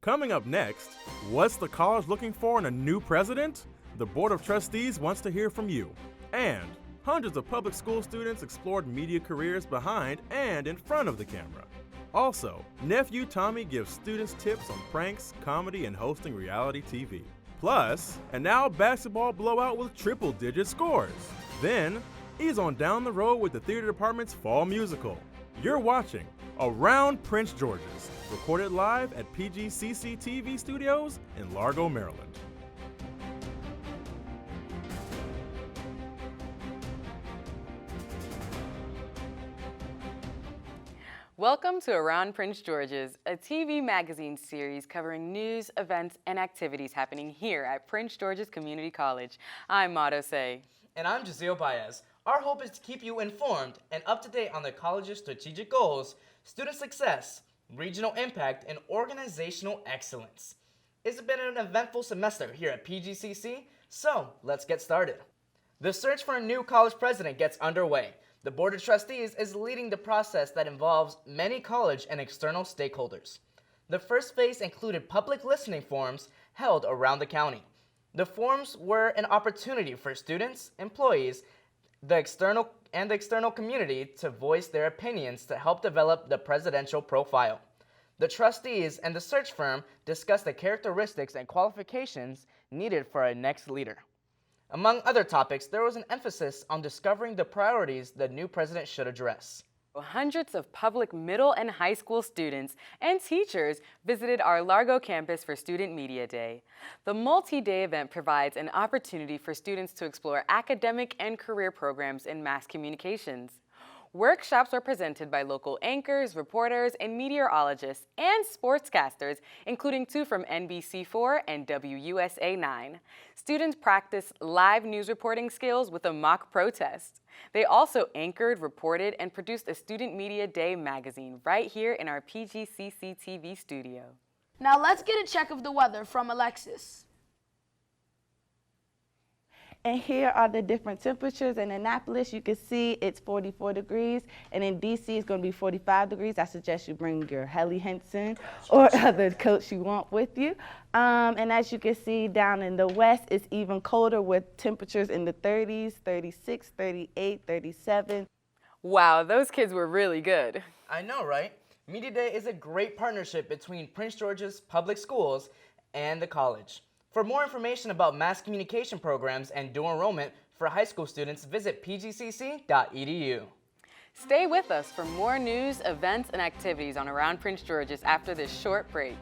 Coming up next, what's the college looking for in a new president? The Board of Trustees wants to hear from you. And hundreds of public school students explored media careers behind and in front of the camera. Also, Nephew Tommy gives students tips on pranks, comedy, and hosting reality TV. Plus, an now basketball blowout with triple-digit scores. Then, he's on down the road with the theater department's fall musical. You're watching Around Prince George's, recorded live at PGCC TV Studios in Largo, Maryland. Welcome to Around Prince George's, a TV magazine series covering news, events, and activities happening here at Prince George's Community College. I'm Mato Say. And I'm Jazeel Baez. Our hope is to keep you informed and up to date on the college's strategic goals, student success, regional impact, and organizational excellence. It's been an eventful semester here at PGCC, so let's get started. The search for a new college president gets underway. The Board of Trustees is leading the process that involves many college and external stakeholders. The first phase included public listening forums held around the county. The forums were an opportunity for students, employees, the external community to voice their opinions to help develop the presidential profile. The trustees and the search firm discussed the characteristics and qualifications needed for a next leader. Among other topics, there was an emphasis on discovering the priorities the new president should address. Hundreds of public middle and high school students and teachers visited our Largo campus for Student Media Day. The multi-day event provides an opportunity for students to explore academic and career programs in mass communications. Workshops were presented by local anchors, reporters, and meteorologists and sportscasters, including 2 from NBC4 and WUSA-9. Students practiced live news reporting skills with a mock protest. They also anchored, reported, and produced a Student Media Day magazine right here in our PGCC TV studio. Now let's get a check of the weather from Alexis. And here are the different temperatures. In Annapolis, you can see it's 44 degrees, and in DC, it's going to be 45 degrees. I suggest you bring your Helly Hansen or other coats you want with you. And as you can see, down in the west, it's even colder with temperatures in the 30s, 36, 38, 37. Wow, those kids were really good. I know, right? Media Day is a great partnership between Prince George's Public Schools and the college. For more information about mass communication programs and dual enrollment for high school students, visit pgcc.edu. Stay with us for more news, events, and activities on Around Prince George's after this short break.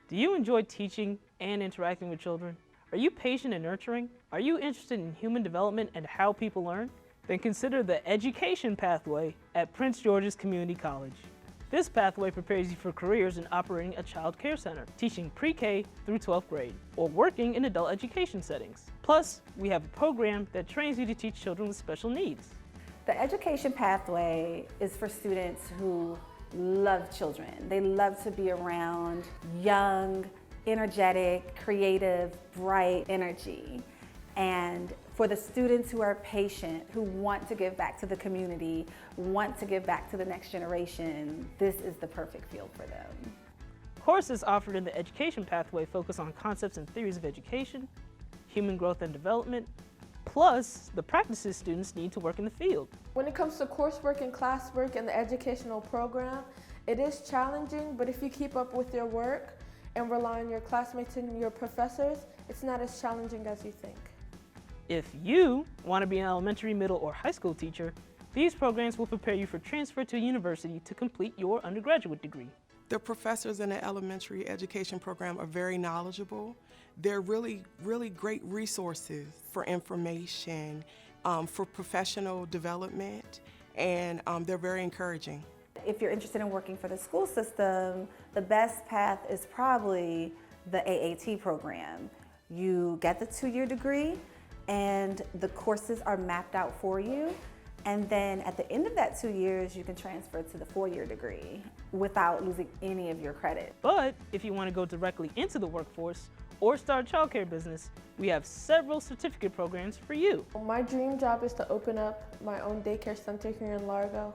Do you enjoy teaching and interacting with children? Are you patient and nurturing? Are you interested in human development and how people learn? Then consider the education pathway at Prince George's Community College. This pathway prepares you for careers in operating a child care center, teaching pre-K through 12th grade, or working in adult education settings. Plus, we have a program that trains you to teach children with special needs. The education pathway is for students who love children. They love to be around young, energetic, creative, bright energy. And for the students who are patient, who want to give back to the community, want to give back to the next generation, this is the perfect field for them. Courses offered in the education pathway focus on concepts and theories of education, human growth and development, plus the practices students need to work in the field. When it comes to coursework and classwork in the educational program, it is challenging, but if you keep up with your work and rely on your classmates and your professors, it's not as challenging as you think. If you want to be an elementary, middle, or high school teacher, these programs will prepare you for transfer to university to complete your undergraduate degree. The professors in the elementary education program are very knowledgeable. They're really great resources for information, for professional development, and they're very encouraging. If you're interested in working for the school system, the best path is probably the AAT program. You get the 2-year degree, and the courses are mapped out for you. And then at the end of that 2 years, you can transfer to the 4-year degree without losing any of your credit. But if you want to go directly into the workforce or start a childcare business, we have several certificate programs for you. My dream job is to open up my own daycare center here in Largo,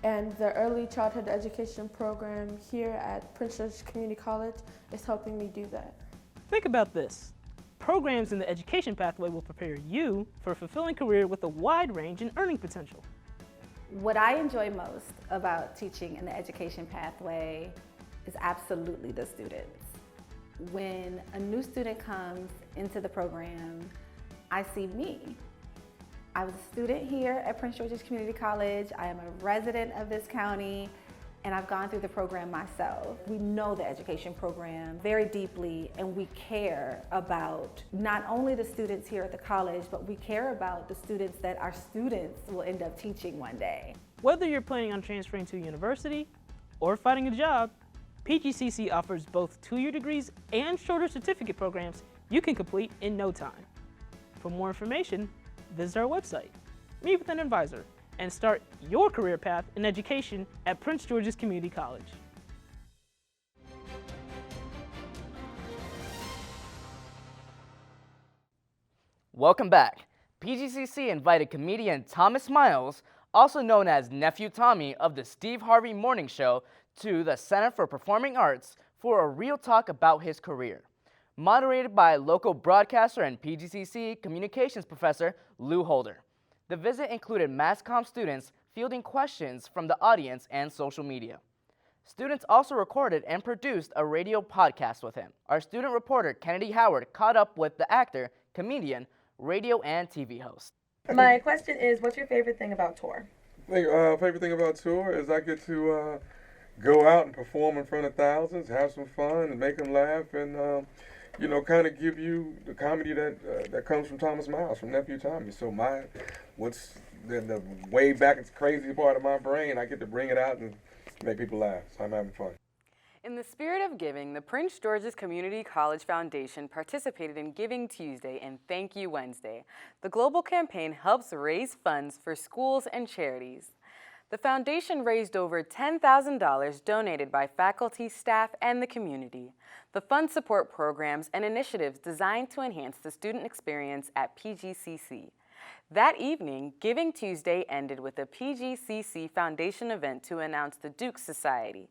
and the early childhood education program here at Prince George's Community College is helping me do that. Think about this. Programs in the education pathway will prepare you for a fulfilling career with a wide range in earning potential. What I enjoy most about teaching in the education pathway is absolutely the students. When a new student comes into the program, I see me. I was a student here at Prince George's Community College. I am a resident of this county, and I've gone through the program myself. We know the education program very deeply, and we care about not only the students here at the college, but we care about the students that our students will end up teaching one day. Whether you're planning on transferring to a university or finding a job, PGCC offers both two-year degrees and shorter certificate programs you can complete in no time. For more information, visit our website, meet with an advisor, and start your career path in education at Prince George's Community College. Welcome back. PGCC invited comedian Thomas Miles, also known as Nephew Tommy of the Steve Harvey Morning Show, to the Center for Performing Arts for a real talk about his career. Moderated by local broadcaster and PGCC communications professor Lou Holder. The visit included mass comm students fielding questions from the audience and social media. Students also recorded and produced a radio podcast with him. Our student reporter Kennedy Howard caught up with the actor, comedian, radio and TV host. My question is, what's your favorite thing about tour? Favorite thing about tour is I get to go out and perform in front of thousands, have some fun, and make them laugh, and kind of give you the comedy that comes from Thomas Miles, from Nephew Tommy. So what's the way back, it's crazy part of my brain, I get to bring it out and make people laugh. So I'm having fun. In the spirit of giving, the Prince George's Community College Foundation participated in Giving Tuesday and Thank You Wednesday. The global campaign helps raise funds for schools and charities. The foundation raised over $10,000 donated by faculty, staff, and the community. The funds support programs and initiatives designed to enhance the student experience at PGCC. That evening, Giving Tuesday ended with a PGCC Foundation event to announce the Duke Society.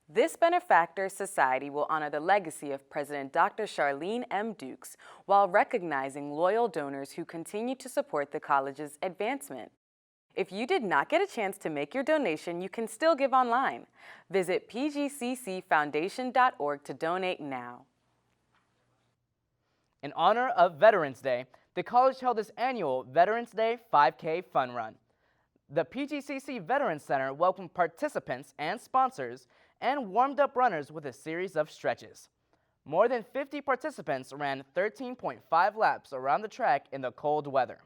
This benefactor society will honor the legacy of President Dr. Charlene M. Dukes while recognizing loyal donors who continue to support the college's advancement. If you did not get a chance to make your donation, you can still give online. Visit pgccfoundation.org to donate now. In honor of Veterans Day, the college held its annual Veterans Day 5K Fun Run. The PGCC Veterans Center welcomed participants and sponsors and warmed up runners with a series of stretches. More than 50 participants ran 13.5 laps around the track in the cold weather.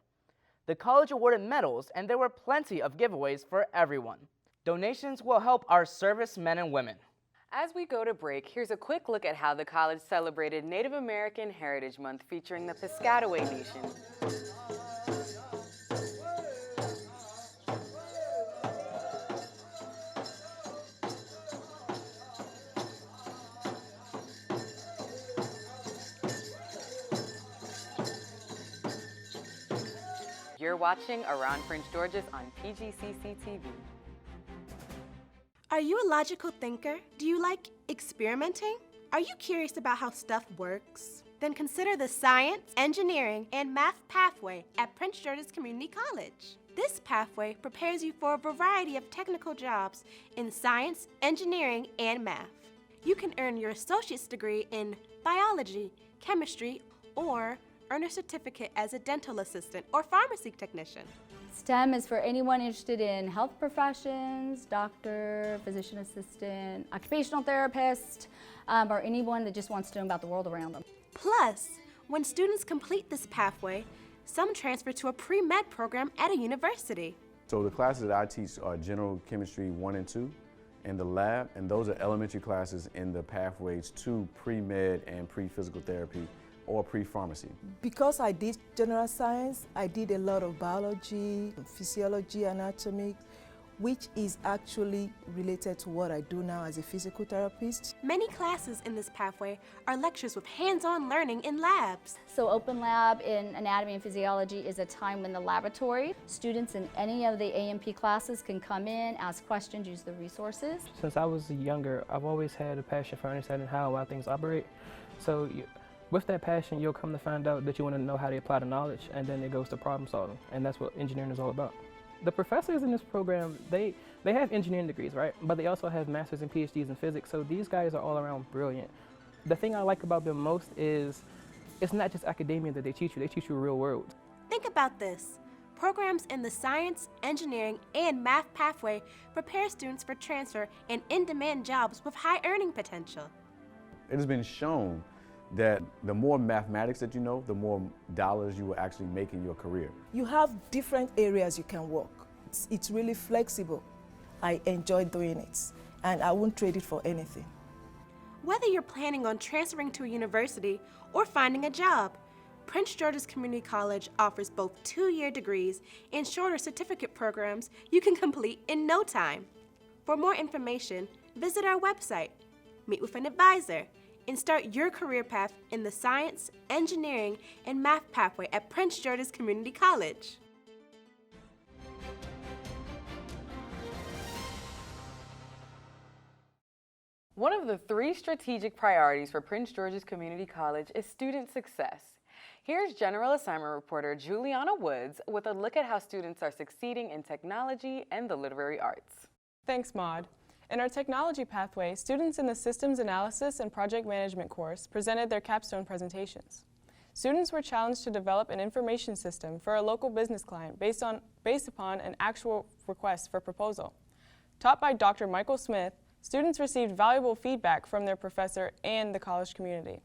The college awarded medals, and there were plenty of giveaways for everyone. Donations will help our servicemen and women. As we go to break, here's a quick look at how the college celebrated Native American Heritage Month featuring the Piscataway Nation. You're watching Around Prince George's on PGCC TV. Are you a logical thinker? Do you like experimenting? Are you curious about how stuff works? Then consider the Science, Engineering, and Math pathway at Prince George's Community College. This pathway prepares you for a variety of technical jobs in science, engineering, and math. You can earn your associate's degree in biology, chemistry, or earn a certificate as a dental assistant or pharmacy technician. STEM is for anyone interested in health professions, doctor, physician assistant, occupational therapist, or anyone that just wants to know about the world around them. Plus, when students complete this pathway, some transfer to a pre-med program at a university. So the classes that I teach are General Chemistry 1 and 2 in the lab, and those are elementary classes in the pathways to pre-med and pre-physical therapy or pre-pharmacy. Because I did general science, I did a lot of biology, physiology, anatomy. which is actually related to what I do now as a physical therapist. Many classes in this pathway are lectures with hands-on learning in labs. So Open Lab in Anatomy and Physiology is a time when the laboratory, students in any of the A&P classes can come in, ask questions, use the resources. Since I was younger, I've always had a passion for understanding how and why things operate. So with that passion, you'll come to find out that you want to know how to apply the knowledge, and then it goes to problem solving, and that's what engineering is all about. The professors in this program, they have engineering degrees, right? But they also have masters and PhDs in physics, so these guys are all around brilliant. The thing I like about them most is it's not just academia that they teach you real world. Think about this. Programs in the science, engineering, and math pathway prepare students for transfer and in-demand jobs with high earning potential. It has been shown that the more mathematics that you know, the more dollars you will actually make in your career. You have different areas you can work. It's really flexible. I enjoy doing it, and I won't trade it for anything. Whether you're planning on transferring to a university or finding a job, Prince George's Community College offers both 2-year degrees and shorter certificate programs you can complete in no time. For more information, visit our website, meet with an advisor, and start your career path in the science, engineering, and math pathway at Prince George's Community College. One of the 3 strategic priorities for Prince George's Community College is student success. Here's General Assignment Reporter Juliana Woods with a look at how students are succeeding in technology and the literary arts. Thanks, Maud. In our technology pathway, students in the Systems Analysis and Project Management course presented their capstone presentations. Students were challenged to develop an information system for a local business client based upon an actual request for proposal. Taught by Dr. Michael Smith, students received valuable feedback from their professor and the college community.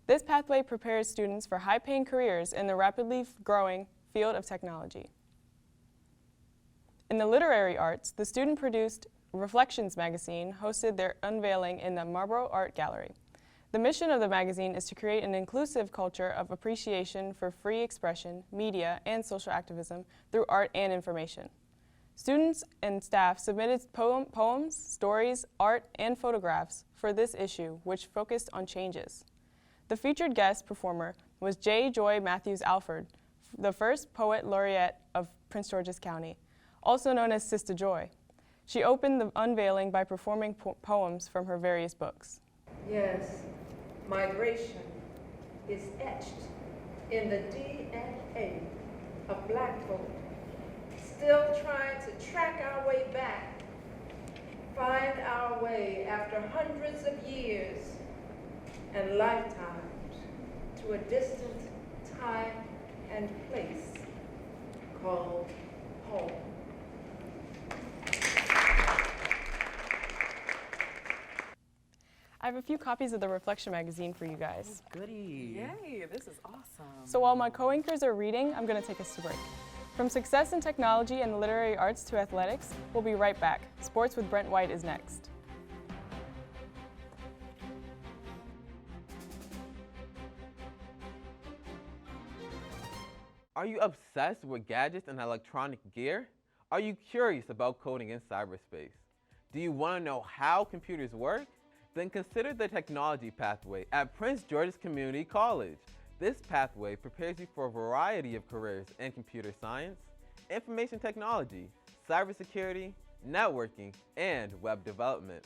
This pathway prepares students for high-paying careers in the rapidly growing field of technology. In the literary arts, the student-produced Reflections magazine hosted their unveiling in the Marlborough Art Gallery. The mission of the magazine is to create an inclusive culture of appreciation for free expression, media, and social activism through art and information. Students and staff submitted poems, stories, art, and photographs for this issue, which focused on changes. The featured guest performer was J. Joy Matthews Alford, the first poet laureate of Prince George's County, also known as Sister Joy. She opened the unveiling by performing poems from her various books. Yes, migration is etched in the DNA of Black folk, still trying to track our way back, find our way after hundreds of years and lifetimes to a distant time and place called home. I have a few copies of the Reflection magazine for you guys. Goody. Yay, this is awesome. So while my co-anchors are reading, I'm going to take us to break. From success in technology and the literary arts to athletics, we'll be right back. Sports with Brent White is next. Are you obsessed with gadgets and electronic gear? Are you curious about coding in cyberspace? Do you want to know how computers work? Then consider the technology pathway at Prince George's Community College. This pathway prepares you for a variety of careers in computer science, information technology, cybersecurity, networking, and web development.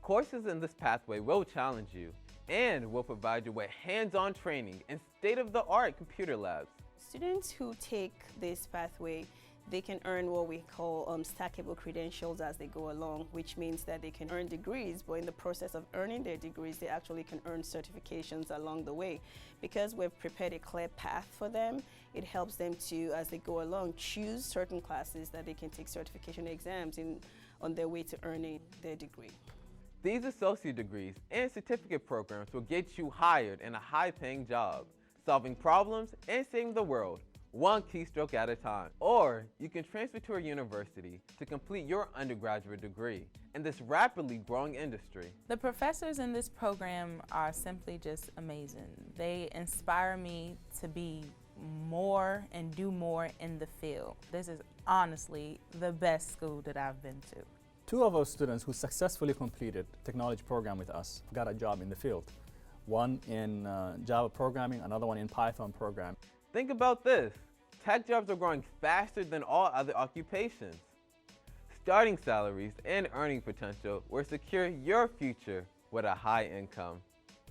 Courses in this pathway will challenge you and will provide you with hands-on training in state-of-the-art computer labs. Students who take this pathway, they can earn what we call stackable credentials as they go along, which means that they can earn degrees, but in the process of earning their degrees, they actually can earn certifications along the way. Because we've prepared a clear path for them, it helps them to, as they go along, choose certain classes that they can take certification exams on their way to earning their degree. These associate degrees and certificate programs will get you hired in a high-paying job, solving problems and saving the world, one keystroke at a time. Or you can transfer to a university to complete your undergraduate degree in this rapidly growing industry. The professors in this program are simply just amazing. They inspire me to be more and do more in the field. This is honestly the best school that I've been to. 2 of our students who successfully completed technology program with us got a job in the field. One in Java programming, another one in Python programming. Think about this. Tech jobs are growing faster than all other occupations. Starting salaries and earning potential will secure your future with a high income.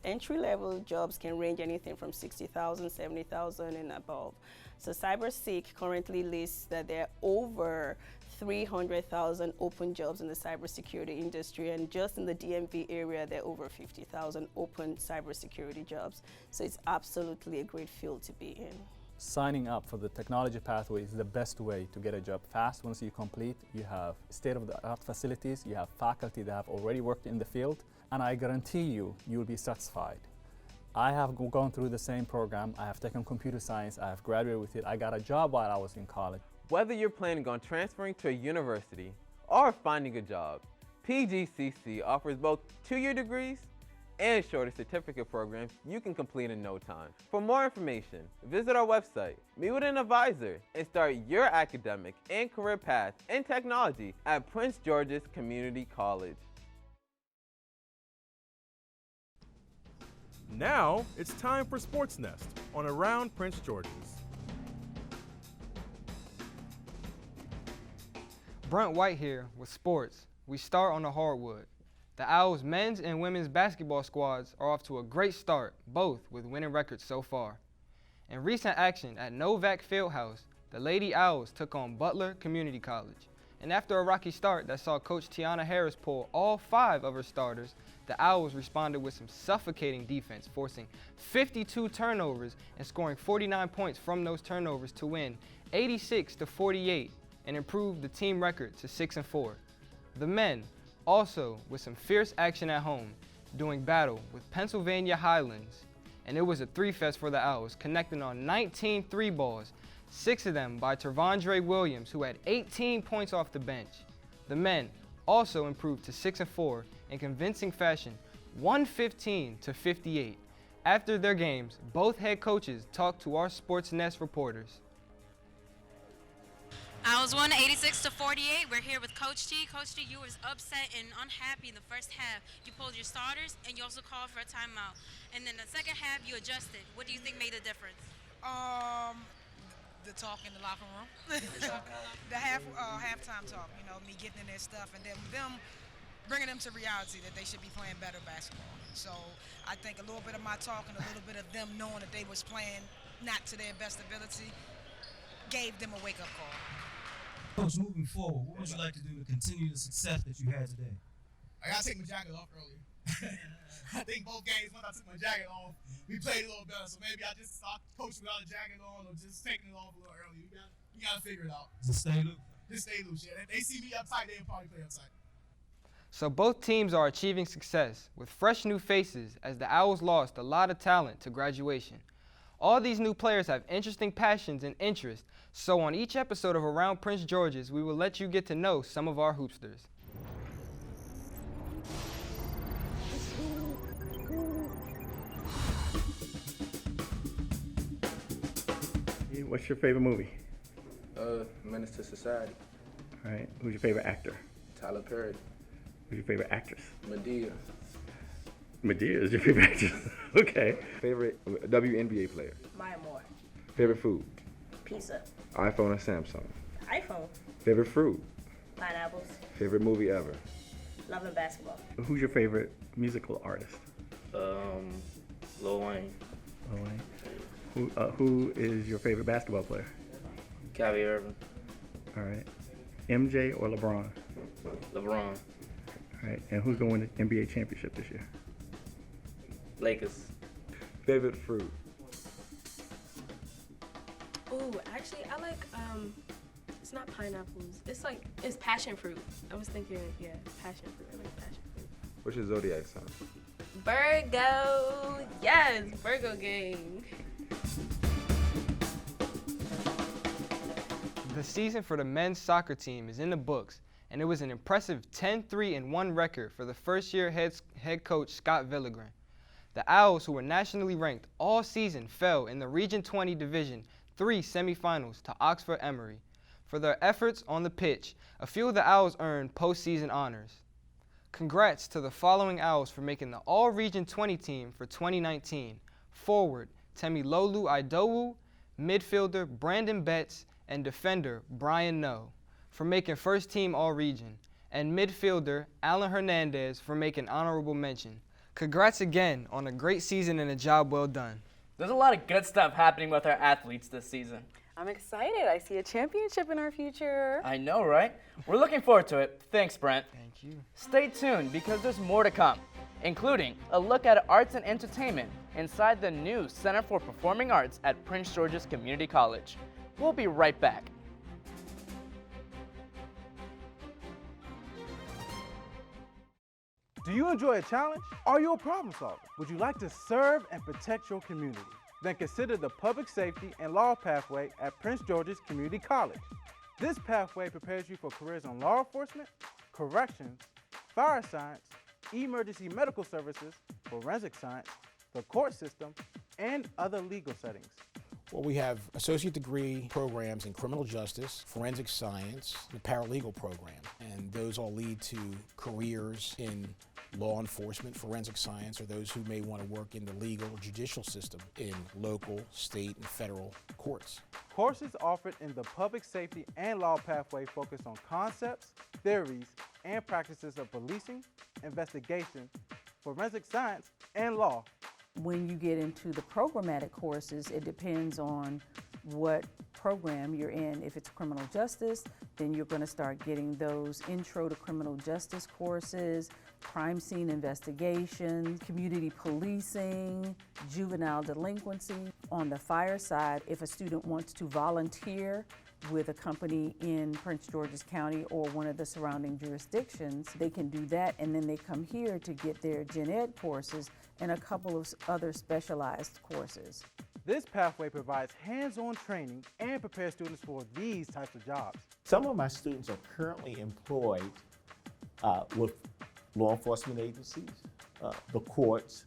Entry-level jobs can range anything from $60,000, $70,000 and above. So CyberSeek currently lists that there are over 300,000 open jobs in the cybersecurity industry, and just in the DMV area there are over 50,000 open cybersecurity jobs. So it's absolutely a great field to be in. Signing up for the technology pathway is the best way to get a job fast. Once you complete, you have state-of-the-art facilities, you have faculty that have already worked in the field, and I guarantee you, you'll be satisfied. I have gone through the same program. I have taken computer science, I have graduated with it. I got a job while I was in college. Whether you're planning on transferring to a university or finding a job, PGCC offers both 2-year degrees and shorter certificate programs you can complete in no time. For more information, visit our website, meet with an advisor, and start your academic and career path in technology at Prince George's Community College. Now, it's time for Sports Nest on Around Prince George's. Brent White here with sports. We start on the hardwood. The Owls' men's and women's basketball squads are off to a great start, both with winning records so far. In recent action at Novak Fieldhouse, the Lady Owls took on Butler Community College. And after a rocky start that saw Coach Tiana Harris pull all 5 of her starters, the Owls responded with some suffocating defense, forcing 52 turnovers and scoring 49 points from those turnovers to win 86-48 and improve the team record to 6-4. The men, also with some fierce action at home, doing battle with Pennsylvania Highlands, and it was a 3-fest for the Owls, connecting on 19 3 balls, 6 of them by Tervondre Williams, who had 18 points off the bench. The men also improved to 6-4 in convincing fashion, 115-58. After their games, both head coaches talked to our Sports Nest reporters. Owls won 86-48. We're here with Coach T. Coach T, you was upset and unhappy in the first half. You pulled your starters and you also called for a timeout. And then the second half you adjusted. What do you think made the difference? The talk in the locker room. The halftime talk, you know, me getting in their stuff and then them bringing them to reality that they should be playing better basketball. So I think a little bit of my talk and a little bit of them knowing that they was playing not to their best ability gave them a wake-up call. Coach, moving forward, what would you like to do to continue the success that you had today? I gotta take my jacket off earlier. I think both games, once I took my jacket off, we played a little better. So maybe I just start coaching without a jacket on or just taking it off a little early. You gotta figure it out. Just stay loose. Just stay loose, yeah. If they see me uptight, they'll probably play uptight. So both teams are achieving success with fresh new faces as the Owls lost a lot of talent to graduation. All these new players have interesting passions and interests, so on each episode of Around Prince George's, we will let you get to know some of our hoopsters. What's your favorite movie? Menace to Society. All right. Who's your favorite actor? Tyler Perry. Who's your favorite actress? Medea. Medea is your favorite actress. Okay. Favorite WNBA player. Maya Moore. Favorite food. Pizza. iPhone or Samsung. iPhone. Favorite fruit? Pineapples. Favorite movie ever. Love and basketball. Who's your favorite musical artist? Lil Wayne. Lil Wayne. Who is your favorite basketball player? Kyrie Irving. All right. MJ or LeBron? LeBron. All right. And who's going to win the NBA championship this year? Lakers. Favorite fruit. Oh, actually, I like, it's not pineapples. It's passion fruit. I was thinking, yeah, passion fruit. I like passion fruit. What's your zodiac sign? Virgo. Yes, Virgo gang. The season for the men's soccer team is in the books, and it was an impressive 10-3-1 record for the first-year head coach Scott Villagran. The Owls, who were nationally ranked all season, fell in the Region 20 division 3 semifinals to Oxford Emory. For their efforts on the pitch, a few of the Owls earned postseason honors. Congrats to the following Owls for making the All-Region 20 team for 2019. Forward, Temilolu Idowu, midfielder Brandon Betts, and defender Brian No for making first team All-Region, and midfielder Alan Hernandez for making honorable mention. Congrats again on a great season and a job well done. There's a lot of good stuff happening with our athletes this season. I'm excited. I see a championship in our future. I know, right? We're looking forward to it. Thanks, Brent. Thank you. Stay tuned because there's more to come, including a look at arts and entertainment inside the new Center for Performing Arts at Prince George's Community College. We'll be right back. Do you enjoy a challenge? Are you a problem solver? Would you like to serve and protect your community? Then consider the Public Safety and Law pathway at Prince George's Community College. This pathway prepares you for careers in law enforcement, corrections, fire science, emergency medical services, forensic science, the court system, and other legal settings. Well, we have associate degree programs in criminal justice, forensic science, the paralegal program, and those all lead to careers in law enforcement, forensic science, or those who may want to work in the legal judicial system in local, state, and federal courts. Courses offered in the Public Safety and Law pathway focus on concepts, theories, and practices of policing, investigation, forensic science, and law. When you get into the programmatic courses, it depends on what program you're in. If it's criminal justice, then you're going to start getting those intro to criminal justice courses, crime scene investigation, community policing, juvenile delinquency. On the fire side, if a student wants to volunteer with a company in Prince George's County or one of the surrounding jurisdictions, they can do that, and then they come here to get their gen ed courses and a couple of other specialized courses. This pathway provides hands-on training and prepares students for these types of jobs. Some of my students are currently employed with law enforcement agencies, the courts,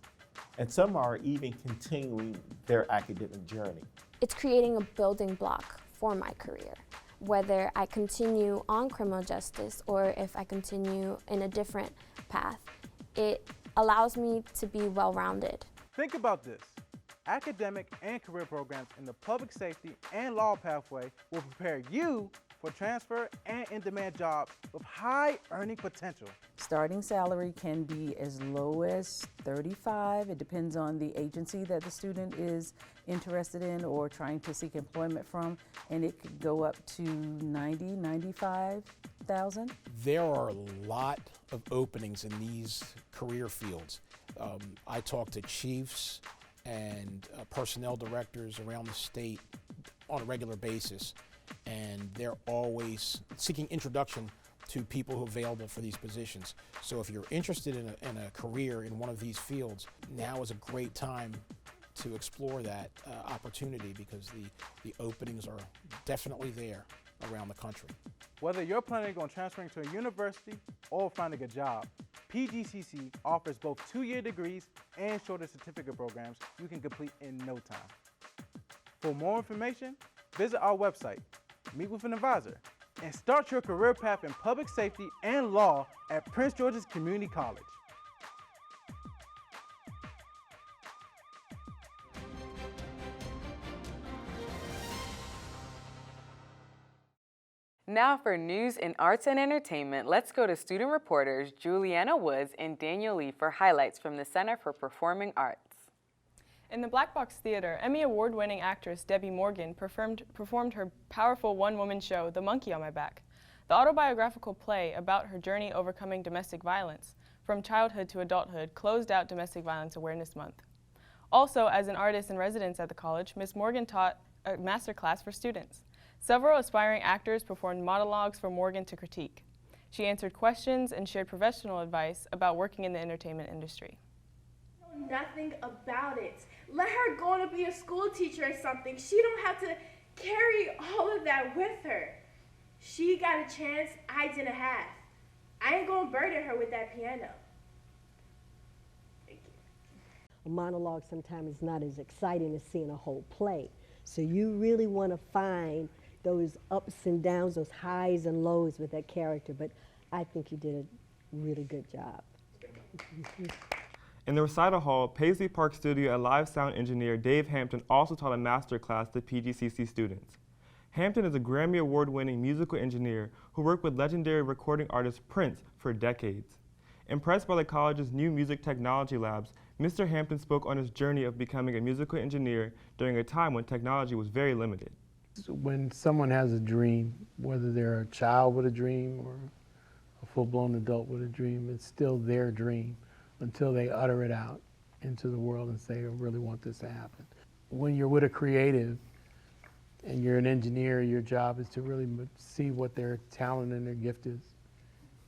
and some are even continuing their academic journey. It's creating a building block for my career, whether I continue on criminal justice or if I continue in a different path. It allows me to be well-rounded. Think about this. Academic and career programs in the Public Safety and Law pathway will prepare you for transfer and in-demand jobs with high earning potential. Starting salary can be as low as $35. It depends on the agency that the student is interested in or trying to seek employment from, and it could go up to $90,000, $95,000. There are a lot of openings in these career fields. I talk to chiefs and personnel directors around the state on a regular basis, and they're always seeking introduction to people who are available for these positions. So if you're interested in a career in one of these fields, now is a great time to explore that opportunity because the openings are definitely there around the country. Whether you're planning on transferring to a university or finding a job, PGCC offers both 2-year degrees and shorter certificate programs you can complete in no time. For more information, visit our website, meet with an advisor, and start your career path in public safety and law at Prince George's Community College. Now for news in arts and entertainment, let's go to student reporters Juliana Woods and Daniel Lee for highlights from the Center for Performing Arts. In the Black Box Theater, Emmy Award-winning actress Debbie Morgan performed her powerful one-woman show, The Monkey on My Back, the autobiographical play about her journey overcoming domestic violence from childhood to adulthood closed out Domestic Violence Awareness Month. Also, as an artist in residence at the college, Ms. Morgan taught a masterclass for students. Several aspiring actors performed monologues for Morgan to critique. She answered questions and shared professional advice about working in the entertainment industry. I know nothing about it. Let her go on to be a school teacher or something. She don't have to carry all of that with her. She got a chance I didn't have. I ain't gonna burden her with that piano. A monologue sometimes is not as exciting as seeing a whole play. So you really want to find those ups and downs, those highs and lows with that character. But I think you did a really good job. In the recital hall, Paisley Park studio and live sound engineer Dave Hampton also taught a master class to PGCC students. Hampton is a Grammy Award-winning musical engineer who worked with legendary recording artist Prince for decades. Impressed by the college's new music technology labs, Mr. Hampton spoke on his journey of becoming a musical engineer during a time when technology was very limited. When someone has a dream, whether they're a child with a dream or a full-blown adult with a dream, it's still their dream until they utter it out into the world and say, I really want this to happen. When you're with a creative and you're an engineer, your job is to really see what their talent and their gift is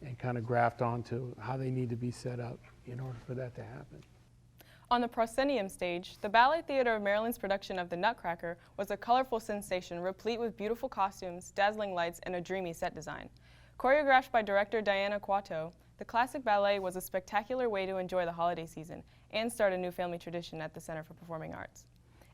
and kind of graft onto how they need to be set up in order for that to happen. On the proscenium stage, the Ballet Theatre of Maryland's production of The Nutcracker was a colorful sensation replete with beautiful costumes, dazzling lights, and a dreamy set design. Choreographed by director Diana Quato, the classic ballet was a spectacular way to enjoy the holiday season and start a new family tradition at the Center for Performing Arts.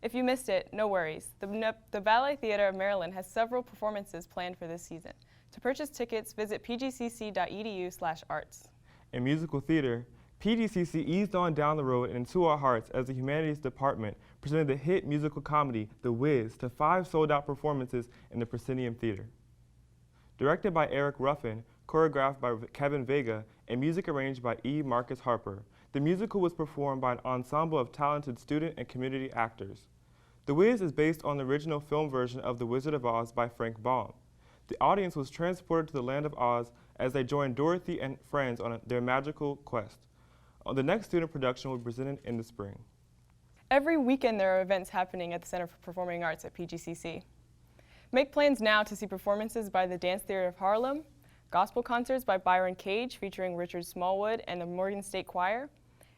If you missed it, no worries. The Ballet Theatre of Maryland has several performances planned for this season. To purchase tickets, visit pgcc.edu/arts. In musical theater, PGCC eased on down the road and into our hearts as the humanities department presented the hit musical comedy The Wiz to 5 sold-out performances in the Proscenium Theater. Directed by Eric Ruffin, choreographed by Kevin Vega, and music arranged by E. Marcus Harper, the musical was performed by an ensemble of talented student and community actors. The Wiz is based on the original film version of The Wizard of Oz by Frank Baum. The audience was transported to the land of Oz as they joined Dorothy and friends on their magical quest. The next student production will be presented in the spring. Every weekend there are events happening at the Center for Performing Arts at PGCC. Make plans now to see performances by the Dance Theater of Harlem, gospel concerts by Byron Cage featuring Richard Smallwood and the Morgan State Choir,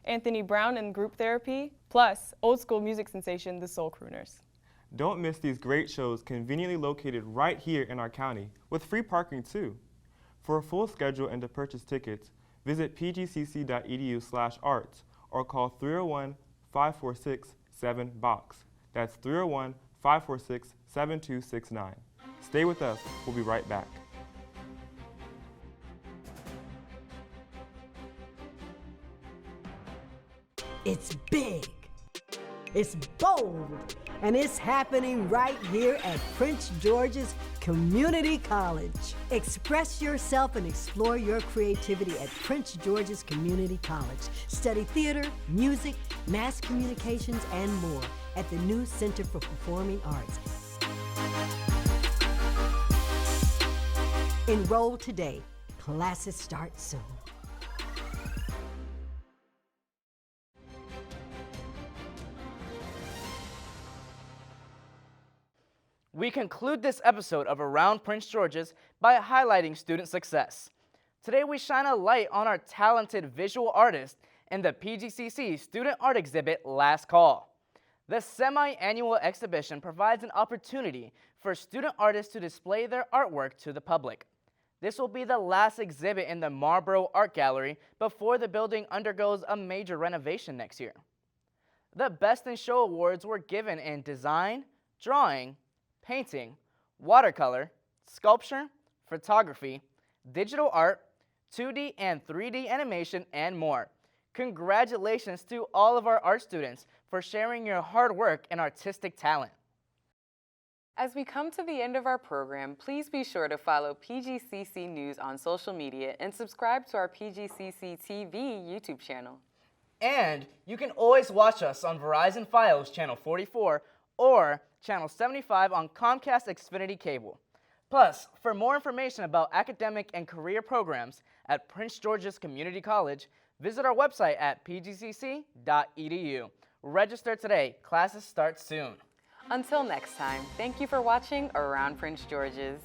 Anthony Brown and Group Therapy, plus old school music sensation the Soul Crooners. Don't miss these great shows conveniently located right here in our county, with free parking too. For a full schedule and to purchase tickets, visit pgcc.edu/arts or call 301-546-7BOX. That's 301-546-7269. Stay with us, we'll be right back. It's big, it's bold, and it's happening right here at Prince George's Community College. Express yourself and explore your creativity at Prince George's Community College. Study theater, music, mass communications, and more at the new Center for Performing Arts. Enroll today. Classes start soon. We conclude this episode of Around Prince George's by highlighting student success. Today we shine a light on our talented visual artist in the PGCC Student Art Exhibit Last Call. The semi-annual exhibition provides an opportunity for student artists to display their artwork to the public. This will be the last exhibit in the Marlborough Art Gallery before the building undergoes a major renovation next year. The Best in Show awards were given in design, drawing, painting, watercolor, sculpture, photography, digital art, 2D and 3D animation, and more. Congratulations to all of our art students for sharing your hard work and artistic talent. As we come to the end of our program, please be sure to follow PGCC News on social media and subscribe to our PGCC TV YouTube channel. And you can always watch us on Verizon Fios Channel 44 or Channel 75 on Comcast Xfinity Cable. Plus, for more information about academic and career programs at Prince George's Community College, visit our website at pgcc.edu. Register today. Classes start soon. Until next time, thank you for watching Around Prince George's.